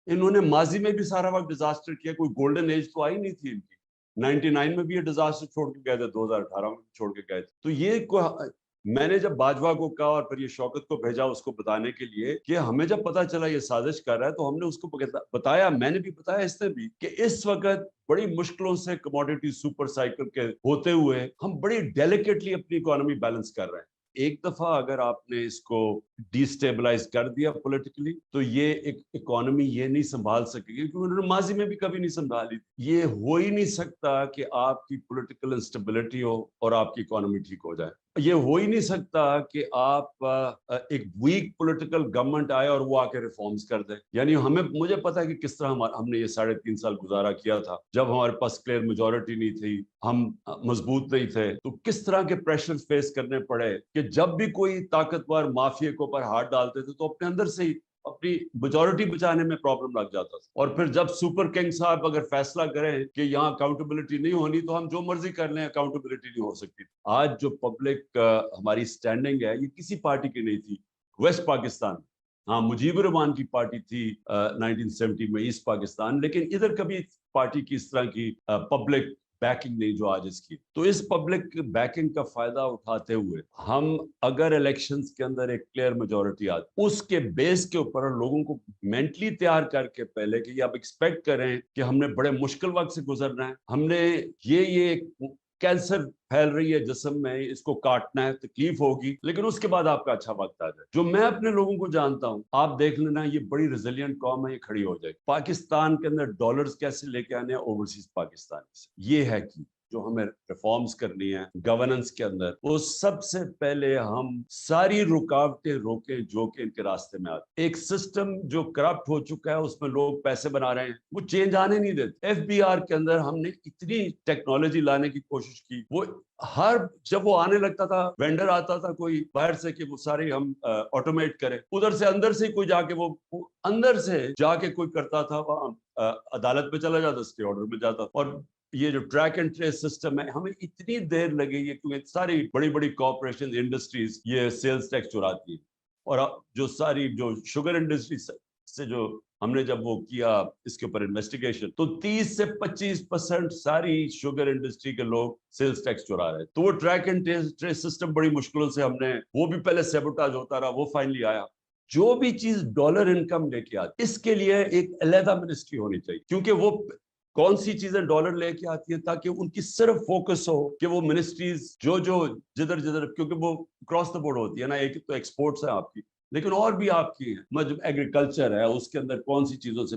انہوں نے ماضی میں بھی سارا وقت ڈیزاسٹر کیا, کوئی گولڈن ایج تو آئی نہیں تھی ان کی. 99 میں بھی یہ ڈیزاسٹر چھوڑ کے گئے تھے, 2018 میں چھوڑ کے گئے تھے. تو یہ میں نے جب باجوہ کو کہا اور پھر یہ شوکت کو بھیجا اس کو بتانے کے لیے کہ ہمیں جب پتا چلا یہ سازش کر رہا ہے, تو ہم نے اس کو بتایا, میں نے بھی بتایا اس نے بھی, کہ اس وقت بڑی مشکلوں سے کموڈیٹی سپر سائیکل کے ہوتے ہوئے ہم بڑی ڈیلیکیٹلی اپنی اکانومی بیلنس کر رہے ہیں. ایک دفعہ اگر آپ نے اس کو ڈی اسٹیبلائز کر دیا پولیٹیکلی, تو یہ ایک اکانومی یہ نہیں سنبھال سکے گی, کیونکہ انہوں نے ماضی میں بھی کبھی نہیں سنبھالی. یہ ہو ہی نہیں سکتا کہ آپ کی پولیٹیکل انسٹیبلٹی ہو اور آپ کی اکانومی ٹھیک ہو جائے. یہ ہو ہی نہیں سکتا کہ آپ ایک ویک پولیٹیکل گورنمنٹ آئے اور وہ آ کے ریفارمز کر دے. یعنی مجھے پتا ہے کہ کس طرح ہم نے یہ 3.5 سال گزارا کیا تھا, جب ہمارے پاس کلیئر میجورٹی نہیں تھی, ہم مضبوط نہیں تھے, تو کس طرح کے پریشر فیس کرنے پڑے کہ جب بھی کوئی طاقتور مافیا کے اوپر ہاتھ ڈالتے تھے تو اپنے اندر سے ہی اپنی میجورٹی بچانے میں پرابلم لگ جاتا تھا. اور پھر جب سپر کنگ صاحب اگر فیصلہ کریں کہ یہاں اکاؤنٹیبلٹی نہیں ہونی, تو ہم جو مرضی کر لیں, اکاؤنٹیبلٹی نہیں ہو سکتی. آج جو پبلک ہماری سٹینڈنگ ہے, یہ کسی پارٹی کی نہیں تھی. ویسٹ پاکستان, ہاں مجیب الرحمان کی پارٹی تھی 1970 میں ایسٹ پاکستان, لیکن ادھر کبھی پارٹی کی اس طرح کی پبلک بیکنگ نہیں جو آج اس کی. تو اس پبلک بیکنگ کا فائدہ اٹھاتے ہوئے ہم اگر الیکشنز کے اندر ایک کلیئر میجورٹی آتی, اس کے بیس کے اوپر لوگوں کو مینٹلی تیار کر کے پہلے کہ آپ ایکسپیکٹ کریں کہ ہم نے بڑے مشکل وقت سے گزرنا ہے, ہم نے یہ کینسر پھیل رہی ہے جسم میں, اس کو کاٹنا ہے, تکلیف ہوگی, لیکن اس کے بعد آپ کا اچھا وقت آ جائے. جو میں اپنے لوگوں کو جانتا ہوں, آپ دیکھ لینا, یہ بڑی ریزیلینٹ قوم ہے, یہ کھڑی ہو جائے. پاکستان کے اندر ڈالرز کیسے لے کے آنے ہیں اوورسیز پاکستان سے, یہ ہے کہ جو ہمیں ریفارمز کرنی ہے گورننس کے اندر, وہ سب سے پہلے ہم ساری رکاوٹیں روکیں جو کہ ان کے راستے میں آتی. ایک سسٹم جو کرپٹ ہو چکا ہے, اس میں لوگ پیسے بنا رہے ہیں, وہ چینج آنے نہیں دیتے. ایف بی آر کے اندر ہم نے اتنی ٹیکنالوجی لانے کی کوشش کی, وہ جب وہ آنے لگتا تھا, وینڈر آتا تھا کوئی باہر سے کہ وہ سارے ہم آٹومیٹ کریں, ادھر سے اندر سے کوئی جا کے وہ اندر سے جا کے کوئی کرتا تھا, وہاں عدالت میں چلا جاتا, اسٹے آرڈر میں جاتا. اور یہ جو ٹریک اینڈ ٹریس سسٹم ہے, ہمیں اتنی دیر لگی ہے کیونکہ ساری بڑی بڑی کارپوریشن انڈسٹریز یہ سیلز ٹیکس چراتی ہیں. اور جو ساری جو شوگر انڈسٹری سے جو ہم نے جب وہ کیا اس کے اوپر انویسٹیگیشن, تو 30 سے 25% ساری شوگر انڈسٹری کے لوگ سیلز ٹیکس چرا رہے. تو وہ ٹریک اینڈ ٹریس سسٹم بڑی مشکلوں سے ہم نے, وہ بھی پہلے سیبوٹاج ہوتا رہا, وہ فائنلی آیا. جو بھی چیز ڈالر انکم لے کے آتی, اس کے لیے ایک علیحدہ منسٹری ہونی چاہیے, کیونکہ وہ کون سی چیزیں ڈالر لے کے آتی ہیں, تاکہ ان کی صرف فوکس ہو کہ وہ منسٹریز جو جدھر, کیونکہ وہ کراس دا بورڈ ہوتی ہے نا, ایک تو ایکسپورٹس ہیں آپ کی, لیکن اور بھی آپ کی ہیں, ایگریکلچر ہے, اس کے اندر کون سی چیزوں سے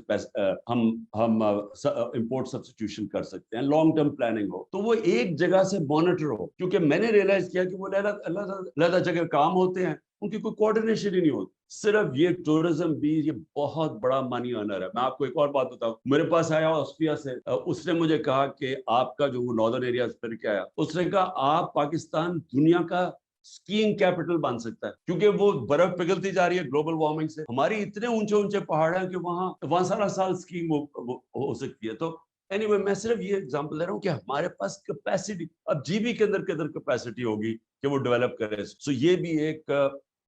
ہم امپورٹ سبسٹیوشن کر سکتے ہیں, لانگ ٹرم پلاننگ ہو, تو وہ ایک جگہ سے مانیٹر ہو. کیونکہ میں نے ریئلائز کیا کہ وہ علیحدہ جگہ کام ہوتے ہیں, ان کی کوئی کوارڈینیشن ہی نہیں ہوتی. صرف یہ ٹورزم بھی یہ بہت بڑا منی ارنر ہے. میں آپ کو ایک اور بات بتاؤں, میرے پاس آیا آسٹریا سے, اس نے مجھے کہا کہ آپ کا جو وہ ناردرن ایریاز پھر کے آیا, اس نے کہا آپ پاکستان دنیا کا اسکیئنگ کیپٹل بن سکتا ہے, کیونکہ وہ برف پگھلتی جا رہی ہے گلوبل وارمنگ سے. ہماری اتنے اونچے اونچے پہاڑ ہیں کہ وہاں سارا سال اسکیئنگ ہو سکتی ہے. تو اینی وے, میں صرف یہ ایگزامپل دے رہا ہوں کہ ہمارے پاس کیپیسٹی, اب جی بی کے اندر کیپیسٹی ہوگی کہ وہ ڈیولپ کرے. سو یہ بھی ایک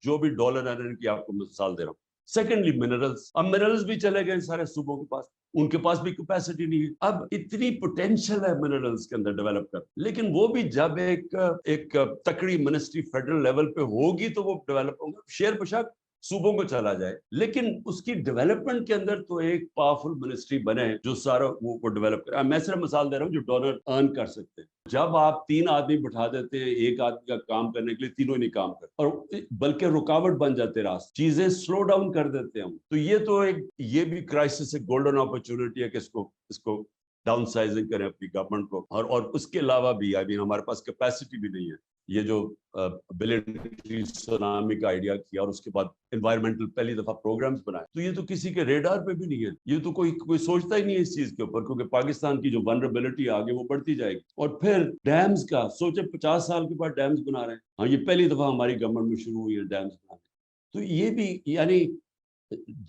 جو بھی ڈالر ارنر کی آپ کو مثال دے رہا ہوں. سیکنڈلی منرلز, اب منرلز بھی چلے گئے سارے صوبوں کے پاس, ان کے پاس بھی کیپیسٹی نہیں ہے. اب اتنی پوٹینشیل ہے منرلز کے اندر ڈیولپ کر, لیکن وہ بھی جب ایک تکڑی منسٹری فیڈرل لیول پہ ہوگی تو وہ ڈیولپ ہوگا. شیئر بشک صوبوں کو چلا جائے, لیکن اس کی ڈیولپمنٹ کے اندر تو ایک پاورفل منسٹری بنے جو سارا وہ ڈیولپ کرے. میں صرف مثال دے رہا ہوں جو ڈالر ارن کر سکتے ہیں. جب آپ 3 آدمی بٹھا دیتے ہیں ایک آدمی کا کام کرنے کے لیے, تینوں ہی نہیں کام کرتے, اور بلکہ رکاوٹ بن جاتے, راست چیزیں سلو ڈاؤن کر دیتے ہیں. تو یہ بھی کرائسس ہے, گولڈن اپرچونٹی ہے کہ اس کو ڈاؤن سائزنگ کریں اپنی گورنمنٹ کو. اور اس کے علاوہ بھی ہمارے پاس کیپیسٹی بھی نہیں ہے. یہ جو بلین سونامی کا آئیڈیا کیا اور اس کے بعد انوائرمنٹل پہلی دفعہ پروگرامز بنائے, تو یہ تو کسی کے ریڈار پہ بھی نہیں ہے. یہ تو کوئی سوچتا ہی نہیں ہے اس چیز کے اوپر, کیونکہ پاکستان کی جو ونربلٹی آگے وہ بڑھتی جائے گی. اور پھر ڈیمز کا سوچے, 50 سال کے بعد ڈیمز بنا رہے ہیں. ہاں, یہ پہلی دفعہ ہماری گورنمنٹ میں شروع ہوئی ہے ڈیمز بنانے. تو یہ بھی یعنی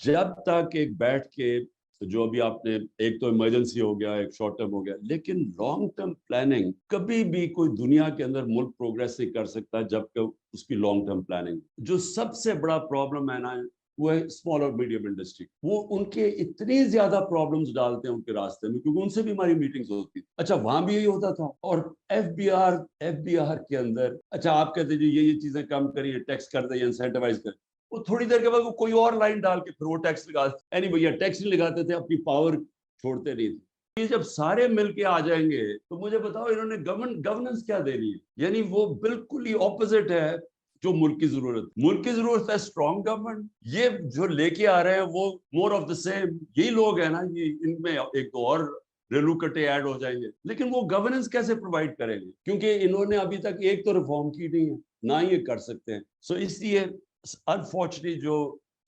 جب تک ایک بیٹھ کے جو ابھی آپ نے, ایک تو ایمرجنسی ہو گیا, ایک شارٹ ٹرم ہو گیا, لیکن لانگ ٹرم پلاننگ کبھی بھی کوئی دنیا کے اندر ملک پروگریس نہیں کر سکتا جب کہ اس کی لانگ ٹرم پلاننگ. جو سب سے بڑا پرابلم ہے نا وہ ہے اسمال اور میڈیم انڈسٹری. وہ ان کے اتنی زیادہ پرابلمس ڈالتے ہیں ان کے راستے میں, کیونکہ ان سے بھی ہماری میٹنگز ہوتی تھی. اچھا وہاں بھی یہی ہوتا تھا. اور ایف بی آر کے اندر اچھا آپ کہتے ہیں یہ چیزیں کم کریے, ٹیکس کر دیں, انسینٹیوائز کریں, وہ تھوڑی دیر کے بعد وہ کوئی اور لائن ڈال کے پھر وہ ٹیکس لگاتے. اینی بھیا ٹیکس نہیں لگاتے تھے, اپنی پاور چھوڑتے نہیں تھے. یہ جب سارے مل کے آ جائیں گے تو مجھے بتاؤ انہوں نے گورننس کیا دینی ہے. یعنی وہ بالکل ہی اپوزٹ ہے جو ملک کی ضرورت. ملک کی ضرورت ہے اسٹرانگ گورنمنٹ. یہ جو لے کے آ رہے ہیں وہ مور آف دا سیم. یہی لوگ ہیں نا, یہ ان میں ایک دو اور ریلو کٹے ایڈ ہو جائیں گے, لیکن وہ گورننس کیسے پرووائڈ کریں گے, کیونکہ انہوں نے ابھی تک ایک تو ریفارم کی نہیں ہے, نہ ہی یہ کر سکتے ہیں. سو اس لیے انفارچونیٹلی جو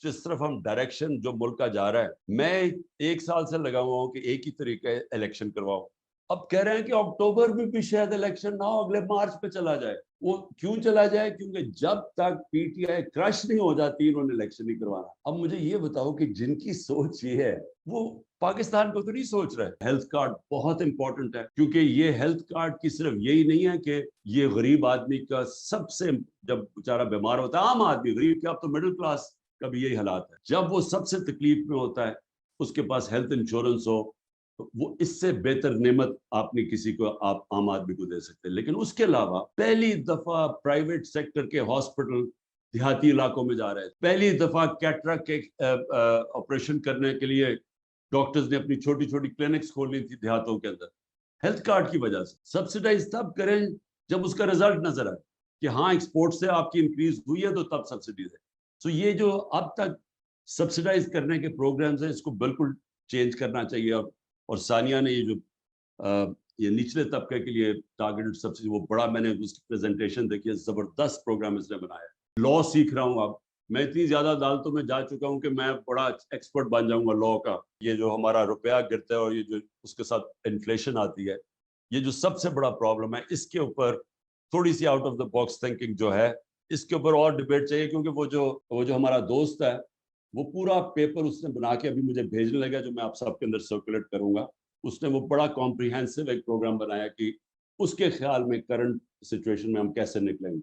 جس طرف ہم ڈائریکشن جو ملک کا جا رہا ہے, میں 1 سال سے لگا ہوا ہوں کہ ایک ہی طریقے الیکشن کرواؤ. اب کہہ رہے ہیں کہ اکتوبر میں بھی شاید الیکشن نہ ہو, اگلے مارچ پہ چلا جائے. وہ کیوں چلا جائے؟ کیونکہ جب تک پی ٹی آئی کرش نہیں ہو جاتی انہوں نے الیکشن نہیں کروانا. اب مجھے یہ بتاؤ کہ جن کی سوچ یہ ہے وہ پاکستان کو تو نہیں سوچ رہے. ہیلتھ کارڈ بہت امپورٹنٹ ہے, کیونکہ یہ ہیلتھ کارڈ کی صرف یہی نہیں ہے کہ یہ غریب آدمی کا سب سے, جب بیچارہ بیمار ہوتا ہے, عام آدمی غریب کیا, اب تو مڈل کلاس کا بھی یہی حالات ہے, جب وہ سب سے تکلیف میں ہوتا ہے اس کے پاس ہیلتھ انشورنس ہو, وہ اس سے بہتر نعمت آپ نے کسی کو, آپ عام آدمی کو دے سکتے ہیں. لیکن اس کے علاوہ پہلی دفعہ پرائیویٹ سیکٹر کے ہاسپٹل دیہاتی علاقوں میں جا رہے ہیں. پہلی دفعہ کیٹریکٹ کے آپریشن کرنے کے لیے ڈاکٹرز نے اپنی چھوٹی چھوٹی کلینکس کھولی تھی دیہاتوں کے اندر, ہیلتھ کارڈ کی وجہ سے. سبسڈائز تب کریں جب اس کا رزلٹ نظر آئے کہ ہاں ایکسپورٹ سے آپ کی انکریز ہوئی ہے, تو تب سبسڈیز ہے. سو یہ جو اب تک سبسڈائز کرنے کے پروگرامز ہیں, اس کو بالکل چینج کرنا چاہیے. اور ثانیہ نے یہ جو یہ نچلے طبقے کے لیے ٹارگیٹڈ سبسڈی, وہ بڑا, میں نے اس کی پریزنٹیشن دیکھی ہے, زبردست پروگرام اس نے بنایا. لا سیکھ رہا ہوں اب میں, اتنی زیادہ عدالتوں میں جا چکا ہوں کہ میں بڑا ایکسپرٹ بن جاؤں گا لا کا. یہ جو ہمارا روپیہ گرتا ہے اور یہ جو اس کے ساتھ انفلیشن آتی ہے, یہ جو سب سے بڑا پرابلم ہے, اس کے اوپر تھوڑی سی out of the box thinking جو ہے, اس کے اوپر اور ڈیبیٹ چاہیے. کیونکہ وہ جو ہمارا دوست ہے, وہ پورا پیپر اس نے بنا کے ابھی مجھے بھیجنے لگا, جو میں آپ سب کے اندر سرکولیٹ کروں گا. اس نے وہ بڑا کمپریہنسو ایک پروگرام بنایا کہ اس کے خیال میں کرنٹ سچویشن میں ہم کیسے نکلیں گے.